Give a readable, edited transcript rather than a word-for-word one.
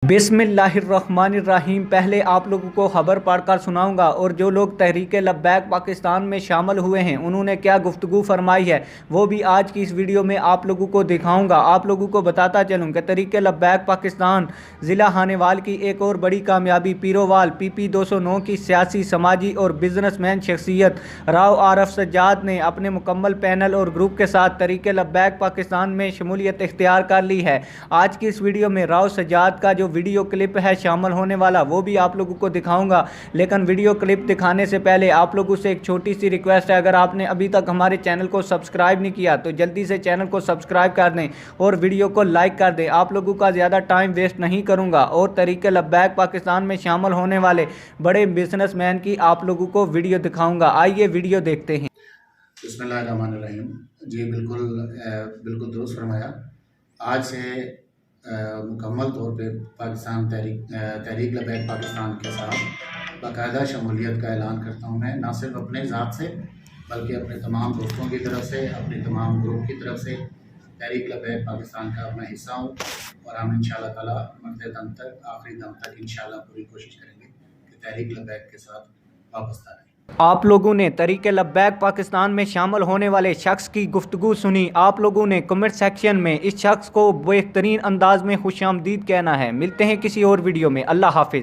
बिस्मिल्लाहिर्रहमानिर्रहीम। पहले आप लोगों को खबर पढ़ कर सुनाऊंगा और जो लोग तहरीक लब्बैक पाकिस्तान में शामिल हुए हैं उन्होंने क्या गुफ्तगू फरमाई है वो भी आज की इस वीडियो में आप लोगों को दिखाऊंगा। आप लोगों को बताता चलूँ कि तहरीक लब्बैक पाकिस्तान ज़िला हानेवाल की एक और बड़ी कामयाबी पीरोवाल PP 209 की सियासी, समाजी और बिजनेसमैन शख्सियत राव आरफ सज्जाद ने अपने मुकम्मल पैनल और ग्रुप के साथ तहरीक लब्बैक पाकिस्तान में शमूलियत इख्तियार कर ली है। आज की इस वीडियो में राव सज्जाद का जो वीडियो क्लिप है शामिल होने वाला वो भी आप लोगों को दिखाऊंगा, लेकिन वीडियो क्लिप दिखाने से पहले आप लोगों से एक छोटी सी रिक्वेस्ट है, अगर आपने अभी तक हमारे चैनल को सब्सक्राइब नहीं किया तो जल्दी से चैनल को सब्सक्राइब कर दें और वीडियो को लाइक कर दें। आप लोगों का ज़्यादा टाइम वेस्ट नहीं करूंगा और तहरीक लब्बैक पाकिस्तान में शामिल होने वाले बड़े बिजनेसमैन की आप लोगों को वीडियो दिखाऊंगा। आइए वीडियो देखते हैं। बिस्मिल्लाहिर्रहमानिर्रहीम। जी बिल्कुल दुरुस्त फरमाया। आज से मुकम्मल तौर पे पाकिस्तान तहरीक लब्बैक पाकिस्तान के साथ बाकायदा शमूलियत का ऐलान करता हूँ। मैं ना सिर्फ अपने ज़ात से बल्कि अपने तमाम दोस्तों की तरफ से, अपने तमाम ग्रुप की तरफ से तहरीक लब्बैक पाकिस्तान का मैं हिस्सा हूँ और हम इंशाअल्लाह ताला मरते दम तक, आखिरी दम तक इंशाअल्लाह पूरी कोशिश करेंगे कि तहरीक लब्बैक के साथ वापस आए। आप लोगों ने तहरीक लब्बैक पाकिस्तान में शामिल होने वाले शख्स की गुफ्तगू सुनी। आप लोगों ने कमेंट सेक्शन में इस शख्स को बेहतरीन अंदाज में खुशामदीद कहना है। मिलते हैं किसी और वीडियो में। अल्लाह हाफिज़।